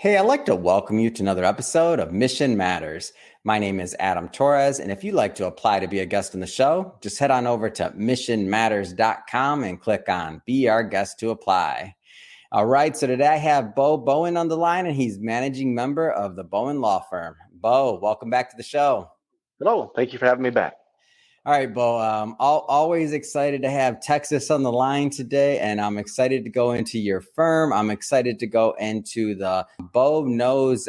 Hey, I'd like to welcome you to another episode of Mission Matters. My name is Adam Torres, and if you'd like to apply to be a guest on the show, just head on over to missionmatters.com and click on Be Our Guest to Apply. All right, so today I have Bowen on the line, and he's managing member of the Bowen Law Firm. Bo, welcome back to the show. Hello, thank you for having me back. All right, Bo, always excited to have Texas on the line today, and I'm excited to go into your firm. I'm excited to go into the Bo Knows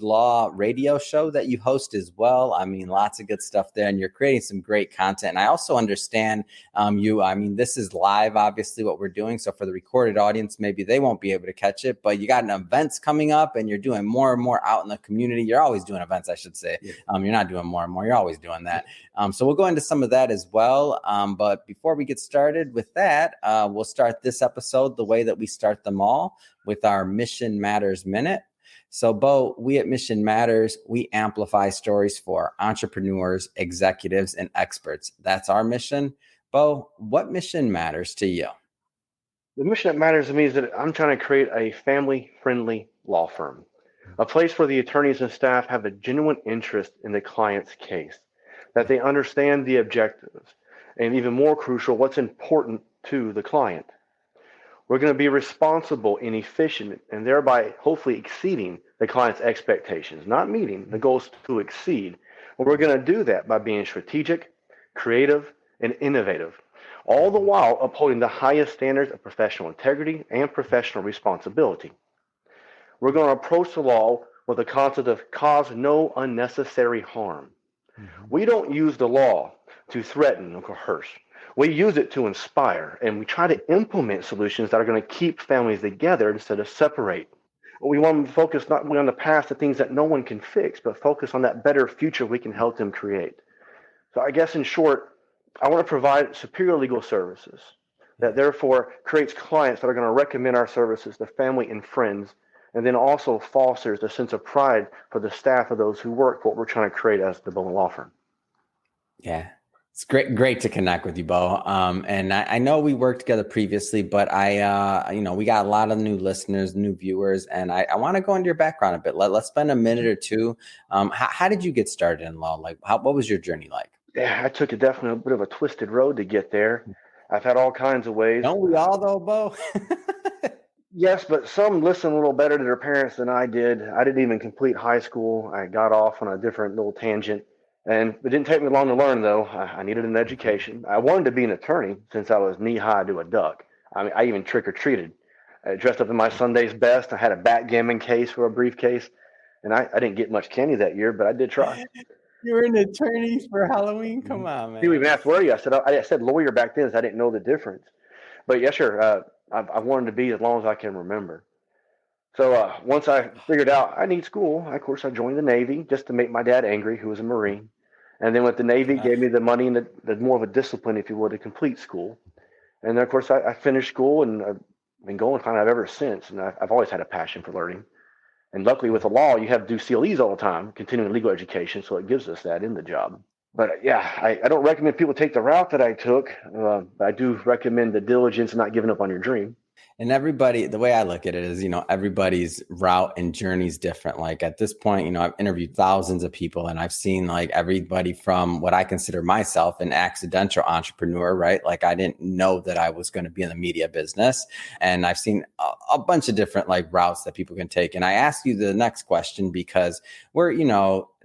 Law radio show that you host as well. I mean, lots of good stuff there, and you're creating some great content. And I also understand this is live, obviously, what we're doing. So for the recorded audience, maybe they won't be able to catch it, but you got an events coming up, and you're doing more and more out in the community. You're always doing events, I should say. Yeah. You're not doing more and more. You're always doing that. So we'll go into some of that as well. But before we get started with that, we'll start this episode the way that we start them all, with our Mission Matters Minute. So, Bo, we at Mission Matters, we amplify stories for entrepreneurs, executives, and experts. That's our mission. Bo, what mission matters to you? The mission that matters to me is that I'm trying to create a family-friendly law firm, a place where the attorneys and staff have a genuine interest in the client's case, that they understand the objectives, and even more crucial, what's important to the client. We're going to be responsible and efficient, and thereby hopefully exceeding the client's expectations, not meeting the goals to exceed. But we're going to do that by being strategic, creative, and innovative, all the while upholding the highest standards of professional integrity and professional responsibility. We're going to approach the law with the concept of cause no unnecessary harm. We don't use the law to threaten or coerce. We use it to inspire, and we try to implement solutions that are going to keep families together instead of separate. We want to focus not only on the past, the things that no one can fix, but focus on that better future we can help them create. So I guess in short, I want to provide superior legal services that therefore creates clients that are going to recommend our services to family and friends, and then also fosters a sense of pride for the staff of those who work for what we're trying to create as the Bowen Law Firm. Yeah, it's great to connect with you, Bo. And I know we worked together previously, but we got a lot of new listeners, new viewers, and I want to go into your background a bit. Let's spend a minute or two. How did you get started in law? What was your journey like? Yeah, I took definitely a bit of a twisted road to get there. I've had all kinds of ways. Don't we all though, Bo? Yes, but some listen a little better to their parents than I did. I didn't even complete high school. I got off on a different little tangent. And it didn't take me long to learn, though. I needed an education. I wanted to be an attorney since I was knee-high to a duck. I mean, I even trick-or-treated. I dressed up in my Sunday's best. I had a backgammon case for a briefcase. And I didn't get much candy that year, but I did try. You were an attorney for Halloween? Come on, man. You even asked where you. I said lawyer back then, so I didn't know the difference. But yes, sir. I wanted to be as long as I can remember. So once I figured out I need school, of course, I joined the Navy just to make my dad angry, who was a Marine. And then with the Navy, gave me the money and the more of a discipline, if you would, to complete school. And then, of course, I finished school, and I've been going kind of ever since. And I've always had a passion for learning. And luckily, with the law, you have to do CLEs all the time, continuing legal education, so it gives us that in the job. But yeah, I don't recommend people take the route that I took. But I do recommend the diligence and not giving up on your dream. And everybody, the way I look at it is, everybody's route and journey is different. Like at this point, I've interviewed thousands of people, and I've seen like everybody from what I consider myself an accidental entrepreneur, right? Like I didn't know that I was going to be in the media business. And I've seen a bunch of different like routes that people can take. And I ask you the next question because we're,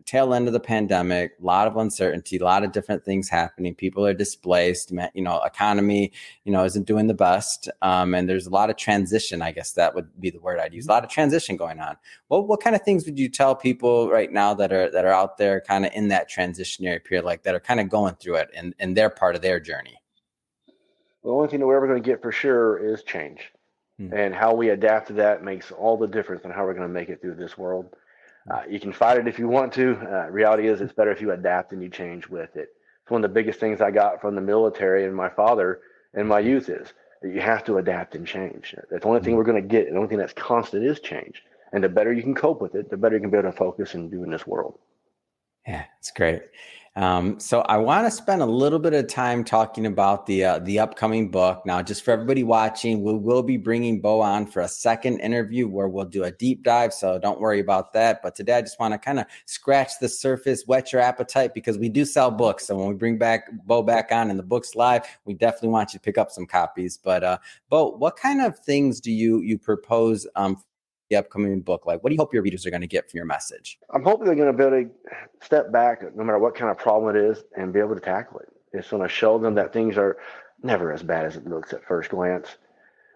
tail end of the pandemic, a lot of uncertainty, a lot of different things happening. People are displaced, economy, isn't doing the best. And there's a lot of transition. I guess that would be the word I'd use. A lot of transition going on. What kind of things would you tell people right now that are out there kind of in that transitionary period, like that are kind of going through it and they're part of their journey? The only thing that we're ever going to get for sure is change. And how we adapt to that makes all the difference in how we're going to make it through this world. You can fight it if you want to. Reality is it's better if you adapt and you change with it. It's one of the biggest things I got from the military and my father and my youth is that you have to adapt and change. That's the only thing we're going to get. The only thing that's constant is change. And the better you can cope with it, the better you can be able to focus and do in this world. Yeah, it's great. So I want to spend a little bit of time talking about the upcoming book. Now, just for everybody watching, we will be bringing Bo on for a second interview where we'll do a deep dive. So don't worry about that. But today I just want to kind of scratch the surface, whet your appetite, because we do sell books. So when we bring back Bo back on and the book's live, we definitely want you to pick up some copies. But Bo, what kind of things do you propose the upcoming book? Like, what do you hope your readers are going to get from your message? I'm hoping they're going to be able to step back, no matter what kind of problem it is, and be able to tackle it. It's going to show them that things are never as bad as it looks at first glance.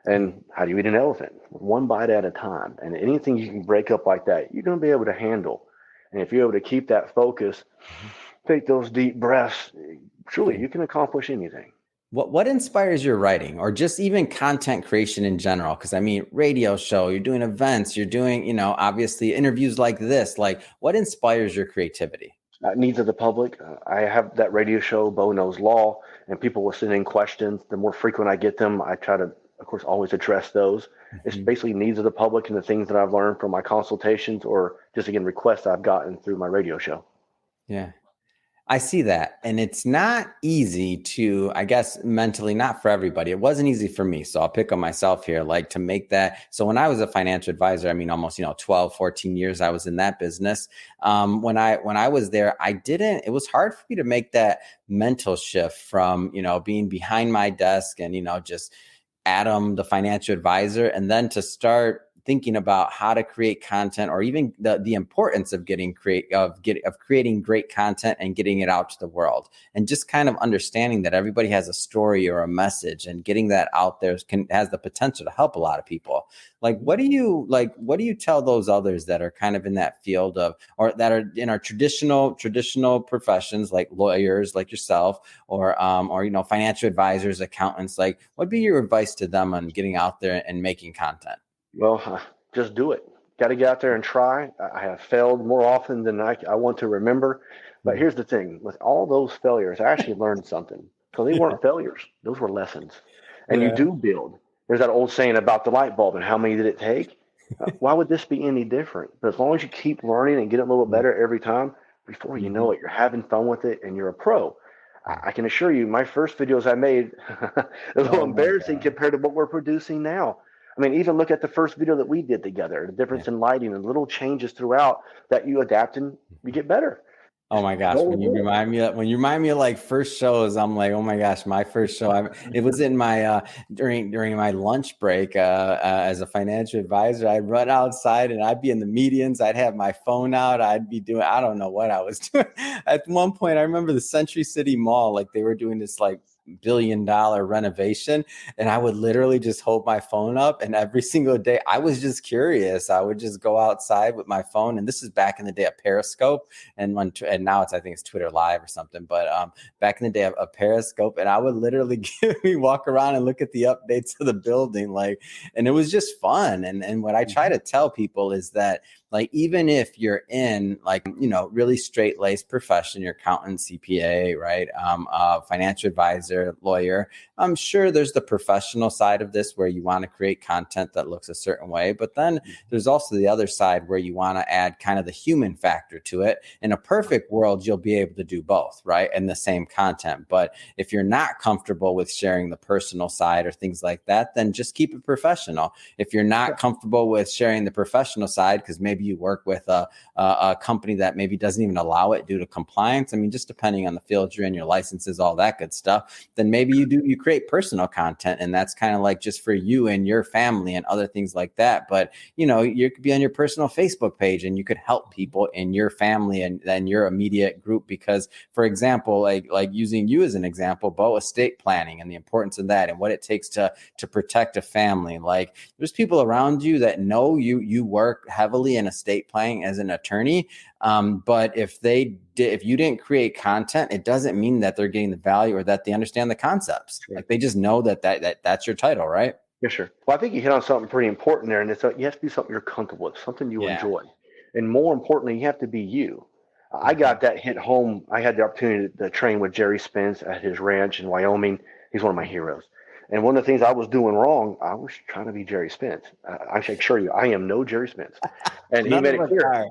And how do you eat an elephant? One bite at a time. And anything you can break up like that, you're going to be able to handle. And if you're able to keep that focus, take those deep breaths, truly, you can accomplish anything. What inspires your writing, or just even content creation in general? Because I mean, radio show, you're doing events, you're doing, obviously interviews like this. Like, what inspires your creativity? Needs of the public. I have that radio show, Bowen Knows Law, and people will send in questions. The more frequent I get them, I try to, of course, always address those. Mm-hmm. It's basically needs of the public and the things that I've learned from my consultations, or just, again, requests I've gotten through my radio show. Yeah. I see that. And it's not easy to, I guess, mentally, not for everybody. It wasn't easy for me. So I'll pick on myself here, like to make that. So when I was a financial advisor, I mean, almost, 12, 14 years I was in that business. When I was there, it was hard for me to make that mental shift from, being behind my desk and, just Adam, the financial advisor, and then to start thinking about how to create content, or even the importance of creating great content and getting it out to the world, and just kind of understanding that everybody has a story or a message, and getting that out there has the potential to help a lot of people. Like, what do you tell those others that are kind of in that field of, or that are in our traditional professions, like lawyers like yourself, or financial advisors, accountants? Like, what'd be your advice to them on getting out there and making content? Well, just do it. Got to get out there and try. I have failed more often than I want to remember. But here's the thing. With all those failures, I actually learned something. So they weren't failures. Those were lessons. And you do build. There's that old saying about the light bulb and how many did it take? Why would this be any different? But as long as you keep learning and get a little better every time, before you know it, you're having fun with it and you're a pro. I can assure you, my first videos I made, a little embarrassing compared to what we're producing now. I mean, even look at the first video that we did together, the difference in lighting and little changes throughout that you adapt and you get better. Oh my gosh. When you remind me of like first shows, I'm like, oh my gosh, my first show. It was in my, during my lunch break, as a financial advisor. I'd run outside and I'd be in the medians. I'd have my phone out. I'd be doing, I don't know what I was doing. At one point, I remember the Century City Mall, like they were doing this like $1 billion renovation, and I would literally just hold my phone up, and every single day I was just curious. I would just go outside with my phone, and this is back in the day of Periscope, and now I think it's Twitter Live or something, but back in the day of Periscope, and I would literally walk around and look at the updates of the building, and it was just fun. And what I try to tell people is that, like, even if you're in really straight laced profession, your accountant, CPA, right? Financial advisor, lawyer, I'm sure there's the professional side of this where you want to create content that looks a certain way. But then there's also the other side where you want to add kind of the human factor to it. In a perfect world, you'll be able to do both, right? And the same content. But if you're not comfortable with sharing the personal side or things like that, then just keep it professional. If you're not comfortable with sharing the professional side, because maybe you work with a company that maybe doesn't even allow it due to compliance. I mean, just depending on the field you're in, your licenses, all that good stuff, then maybe you create personal content, and that's kind of like just for you and your family and other things like that. But, you could be on your personal Facebook page and you could help people in your family and then your immediate group. Because, for example, like using you as an example, Bo, estate planning and the importance of that and what it takes to protect a family. Like, there's people around you that know you work heavily in estate planning as an attorney. But if you didn't create content, it doesn't mean that they're getting the value or that they understand the concepts. Sure. Like, they just know that's your title, right? Yeah, sure. Well, I think you hit on something pretty important there, and it's you have to be something you're comfortable with, something you enjoy, and more importantly, you have to be you. I got that hit home. I had the opportunity to train with Jerry Spence at his ranch in Wyoming. He's one of my heroes. And one of the things I was doing wrong, I was trying to be Jerry Spence. I can assure you, I am no Jerry Spence. And he made it clear,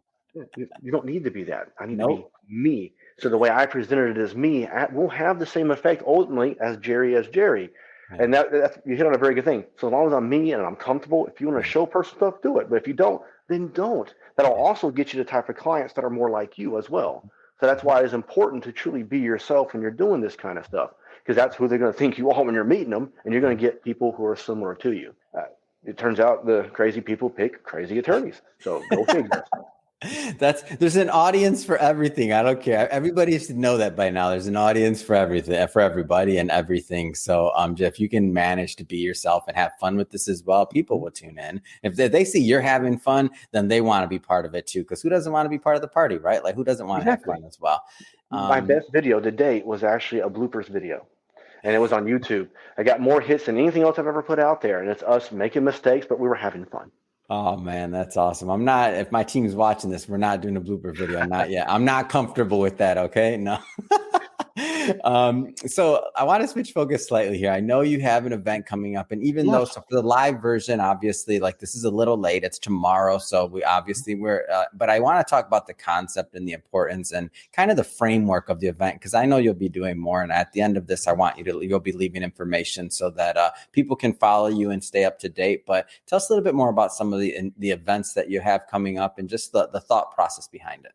you don't need to be that. I need to be me. So the way I presented it as me will have the same effect ultimately as Jerry. Right. And that's, you hit on a very good thing. So as long as I'm me and I'm comfortable, if you want to show person stuff, do it. But if you don't, then don't. That'll also get you the type of clients that are more like you as well. So that's why it's important to truly be yourself when you're doing this kind of stuff, because that's who they're going to think you are when you're meeting them, and you're going to get people who are similar to you. It turns out the crazy people pick crazy attorneys. So go figure. There's an audience for everything. I don't care. Everybody should know that by now. There's an audience for everything, for everybody and everything. So, Jeff, you can manage to be yourself and have fun with this as well. People will tune in. If they see you're having fun, then they want to be part of it too. Because who doesn't want to be part of the party, right? Like, who doesn't want to have fun as well? My best video to date was actually a bloopers video, and it was on YouTube. I got more hits than anything else I've ever put out there, and it's us making mistakes, but we were having fun. Oh man, that's awesome. I'm not, if my team's watching this, we're not doing a blooper video. Not yet. I'm not comfortable with that. Okay. No. So I want to switch focus slightly here. I know you have an event coming up, and even though so for the live version, obviously, like this is a little late, it's tomorrow. So but I want to talk about the concept and the importance and kind of the framework of the event, because I know you'll be doing more. And at the end of this, I want you'll be leaving information so that people can follow you and stay up to date. But tell us a little bit more about some of the events that you have coming up and just the thought process behind it.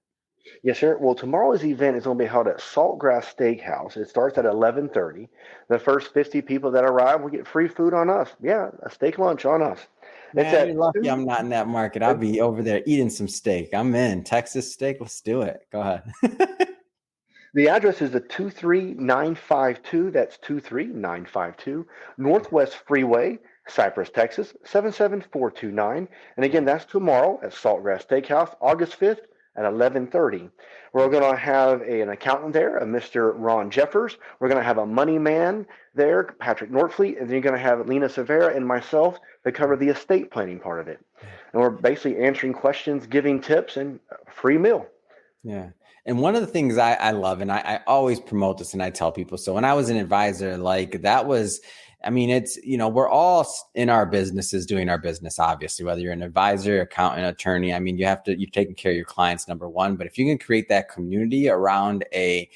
Yes, sir. Well, tomorrow's event is going to be held at Saltgrass Steakhouse. It starts at 11:30. The first 50 people that arrive will get free food on us. Yeah, a steak lunch on us. Man, you're lucky I'm not in that market. I'll be over there eating some steak. I'm in. Texas steak. Let's do it. Go ahead. The address is the 23952. That's 23952 Northwest Freeway, Cypress, Texas, 77429. And again, that's tomorrow at Saltgrass Steakhouse, August 5th at 11:30. We're going to have an accountant there, a Mr. Ron Jeffers. We're going to have a money man there, Patrick Nortfleet, and then you're going to have Lena Severa and myself to cover the estate planning part of it. And we're basically answering questions, giving tips, and a free meal. Yeah. And one of the things I love, and I always promote this and I tell people, so when I was an advisor, like that was, I mean, it's, we're all in our businesses doing our business, obviously, whether you're an advisor, accountant, attorney. I mean, you're taking care of your clients, number one. But if you can create that community around a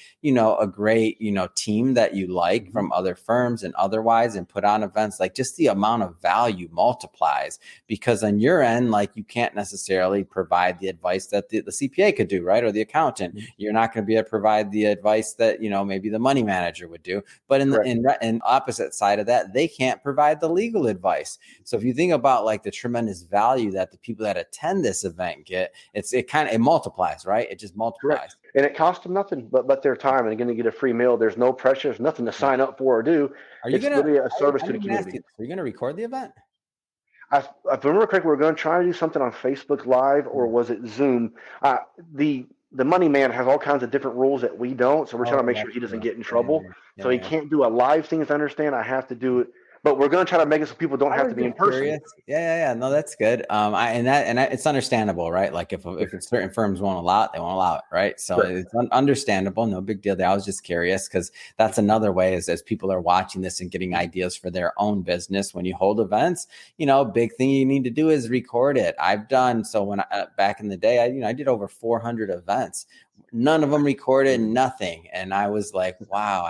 great, team that you like from other firms and otherwise, and put on events, like just the amount of value multiplies, because on your end, like you can't necessarily provide the advice that the CPA could do, right? Or the accountant. You're not going to be able to provide the advice that, maybe the money manager would do. But in opposite side of that, they can't provide the legal advice. So if you think about like the tremendous value that the people that attend this event get, it multiplies, right? It just multiplies. Correct. And it costs them nothing but their time, and they're going to get a free meal. There's no pressure. There's nothing to sign up for or do. It's literally a service to the community. Are you going to record the event? If I remember correctly, we're going to try to do something on Facebook Live, or was it Zoom? The money man has all kinds of different rules that we don't, so we're trying to make sure he doesn't get in trouble. So he can't do a live thing, as I understand. I have to do it, but we're going to try to make it so people don't have to be in person. Yeah. No, that's good. It's understandable, right? Like if certain firms won't allow it, they won't allow it, right? So it's understandable, no big deal. I was just curious because that's another way as people are watching this and getting ideas for their own business. When you hold events, big thing you need to do is record it. I've done so when back in the day, I did over 400 events. None of them recorded, nothing. And I was like, wow,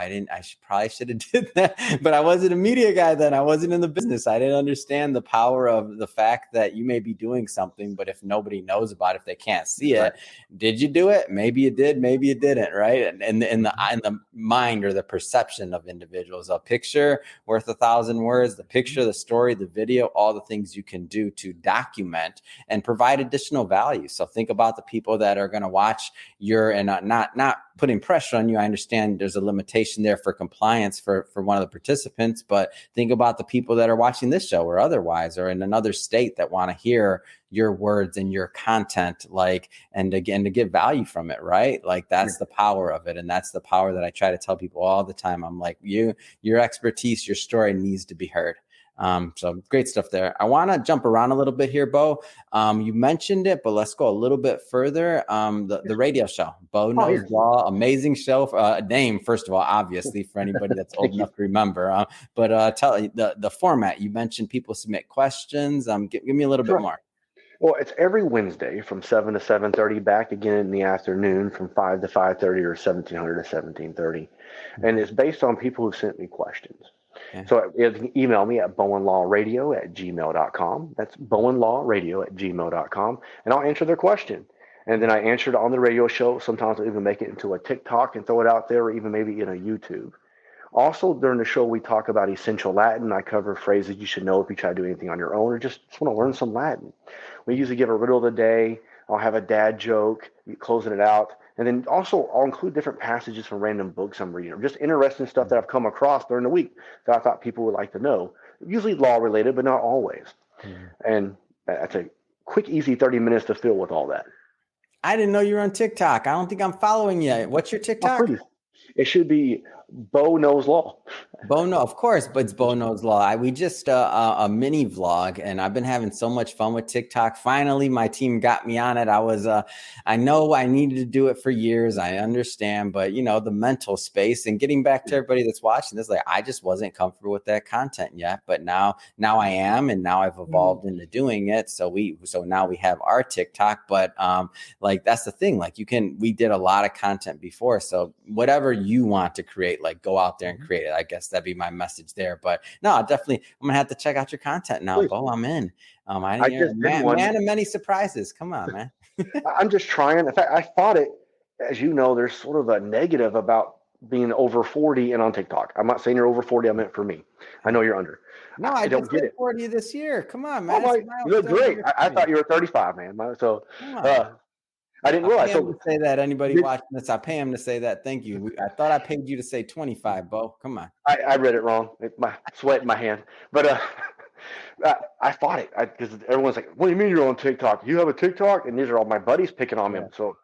probably should have did that. But I wasn't a media guy then. I wasn't in the business. I didn't understand the power of the fact that you may be doing something, but if nobody knows about it, if they can't see it, did you do it? Maybe you did, maybe you didn't, right? And in the mind or the perception of individuals, a picture worth 1,000 words, the picture, the story, the video, all the things you can do to document and provide additional value. So think about the people that are going to watch and not putting pressure on you. I understand there's a limitation there for compliance for one of the participants, but think about the people that are watching this show or otherwise, or in another state that want to hear your words and your content, and again, to get value from it, right? Like that's the power of it. And that's the power that I try to tell people all the time. I'm like, your expertise, your story needs to be heard. So great stuff there. I want to jump around a little bit here, Bo. You mentioned it, but let's go a little bit further. The radio show, Bo Knows Law, amazing show. Name, first of all, obviously, for anybody that's old enough to remember. But tell the format. You mentioned people submit questions. Give me a little bit more. Well, it's every Wednesday from 7 to 7:30, back again in the afternoon from 5 to 5:30 or 1700 to 17:30. And Mhm. it's based on people who sent me questions. Yeah. So you can email me at bowenlawradio@gmail.com. That's bowenlawradio@gmail.com. And I'll answer their question. And then I answer it on the radio show. Sometimes I'll even make it into a TikTok and throw it out there, or even maybe in a YouTube. Also, during the show, we talk about essential Latin. I cover phrases you should know if you try to do anything on your own or just want to learn some Latin. We usually give a riddle of the day. I'll have a dad joke, closing it out. And then also, I'll include different passages from random books I'm reading, or just interesting stuff that I've come across during the week that I thought people would like to know. Usually law related, but not always. Mhm. And that's a quick, easy 30 minutes to fill with all that. I didn't know you were on TikTok. I don't think I'm following you. What's your Oh, TikTok? please. It should be Bo Knows Law. Bono, of course, but it's Bono's Law. We just a mini vlog, and I've been having so much fun with TikTok. Finally, my team got me on it. I know I needed to do it for years. I understand, but the mental space and getting back to everybody that's watching this, like I just wasn't comfortable with that content yet, but now I am, and now I've evolved into doing it. So now we have our TikTok, but like that's the thing. Like we did a lot of content before, so whatever you want to create, like go out there and create it. I guess that'd be my message there. But no, definitely, I'm gonna have to check out your content now, Please. Bo. I'm in. I just did one. Man of many surprises. Come on, man. I'm just trying. In fact, I thought it, as you know, there's sort of a negative about being over 40 and on TikTok. I'm not saying you're over 40. I meant for me. I know you're under. No, I I don't just get hit it. 40 this year. Come on, Oh man. It's my, a you look milestone great. year I for me. thought you were 35, man. So Come on. I didn't I realize. pay him So to say that. Anybody did, watching this, I pay him to say that. Thank you. I thought I paid you to say 25, Bo. Come on. I read it wrong. My sweat in my hand. But I fought it because everyone's like, "What do you mean you're on TikTok? You have a TikTok?" And these are all my buddies picking on me. Yeah. So,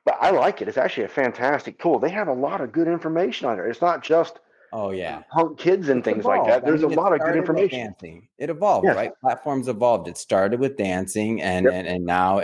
but I like it. It's actually a fantastic tool. They have a lot of good information on there. It's not just Oh yeah. punk kids and It's things like that. evolved. I There's a mean, it lot of good started with information. dancing. It evolved, Yes. right? Platforms evolved. It started with dancing Yep. and now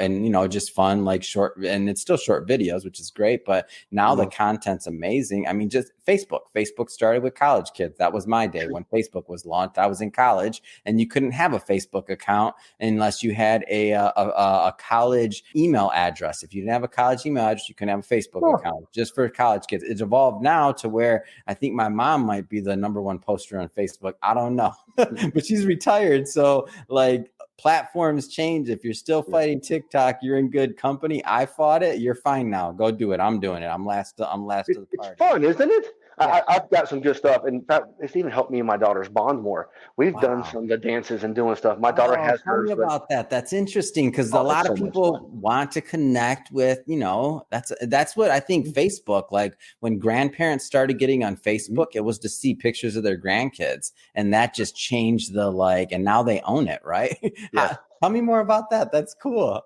just fun, like short, and it's still short videos, which is great. But now the Mhm. content's amazing. I mean, just Facebook. Facebook started with college kids. That was my day when Facebook was launched. I was in college, and you couldn't have a Facebook account unless you had a college email address. If you didn't have a college email address, you couldn't have a Facebook Oh, account. Just for college kids. It's evolved now to where I think my mom might be the number one poster on Facebook. I don't know, but she's retired. So like platforms change. If you're still yeah. fighting TikTok, you're in good company. I fought it. You're fine now. Go do it. I'm doing it. I'm last to the It's party. fun, isn't it? Yeah. I've got some good stuff. In fact, it's even helped me and my daughters bond more. We've done Wow. some of the dances and doing stuff. My daughter Oh, has tell hers, me but about that. That's interesting because a oh, it's lot of so much fun. people want to connect with, that's what I think Facebook, like when grandparents started getting on Facebook, it was to see pictures of their grandkids. And that just changed and now they own it, right? Yes. Tell me more about that. That's cool.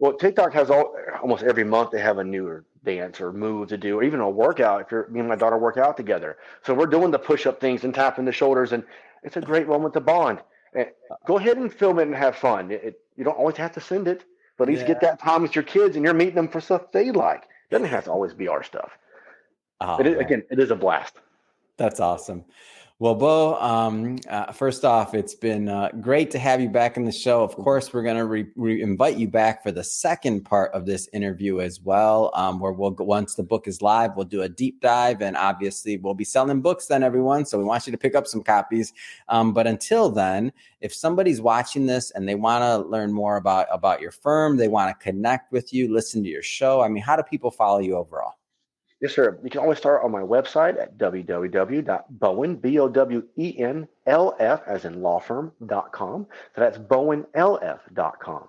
Well, TikTok has almost every month they have a newer dance or move to do, or even a workout. If me and my daughter work out together, so we're doing the push-up things and tapping the shoulders, and it's a great moment to bond. And go ahead and film it and have fun. You don't always have to send it, but at least Yeah. get that time with your kids, and you're meeting them for stuff they like. It doesn't have to always be our stuff. Oh, man. Again, it is a blast. That's awesome. Well, Bo, first off, it's been great to have you back in the show. Of course, we're going to invite you back for the second part of this interview as well, where once the book is live, we'll do a deep dive, and obviously we'll be selling books then, everyone. So we want you to pick up some copies. But until then, if somebody's watching this and they want to learn more about your firm, they want to connect with you, listen to your show. I mean, how do people follow you overall? Yes, sir. You can always start on my website at www.bowen, BOWENLF, as in lawfirm.com. So that's bowenlf.com.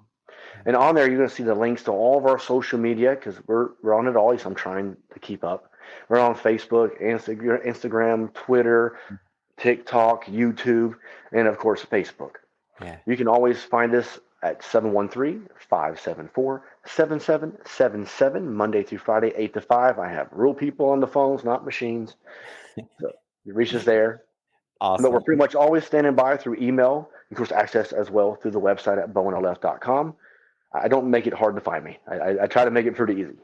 And on there, you're going to see the links to all of our social media because we're on it all. At least I'm trying to keep up. We're on Facebook, Instagram, Twitter, TikTok, YouTube, and of course, Facebook. Yeah. You can always find us at 713-574-7777, Monday through Friday, 8 to 5. I have real people on the phones, not machines. So you reach us there. But we're Awesome. pretty much always standing by through email. Of course, access as well through the website at bowenlf.com. I don't make it hard to find me. I try to make it pretty easy.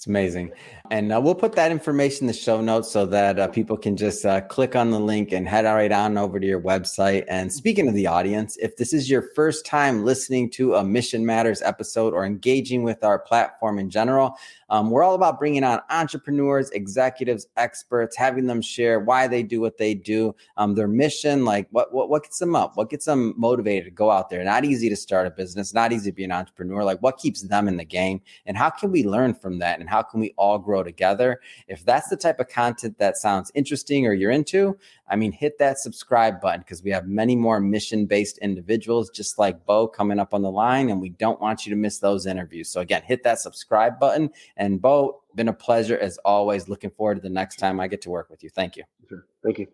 It's amazing. And we'll put that information in the show notes so that people can just click on the link and head right on over to your website. And speaking of the audience, if this is your first time listening to a Mission Matters episode or engaging with our platform in general, we're all about bringing on entrepreneurs, executives, experts, having them share why they do what they do, their mission, like what gets them up, what gets them motivated to go out there. Not easy to start a business, not easy to be an entrepreneur, like what keeps them in the game, and how can we learn from that, and how can we all grow together? If that's the type of content that sounds interesting or you're into, I mean, hit that subscribe button, because we have many more mission-based individuals just like Bo coming up on the line, and we don't want you to miss those interviews. So again, hit that subscribe button. And Bo, been a pleasure as always. Looking forward to the next time I get to work with you. Thank you. Sure. Thank you.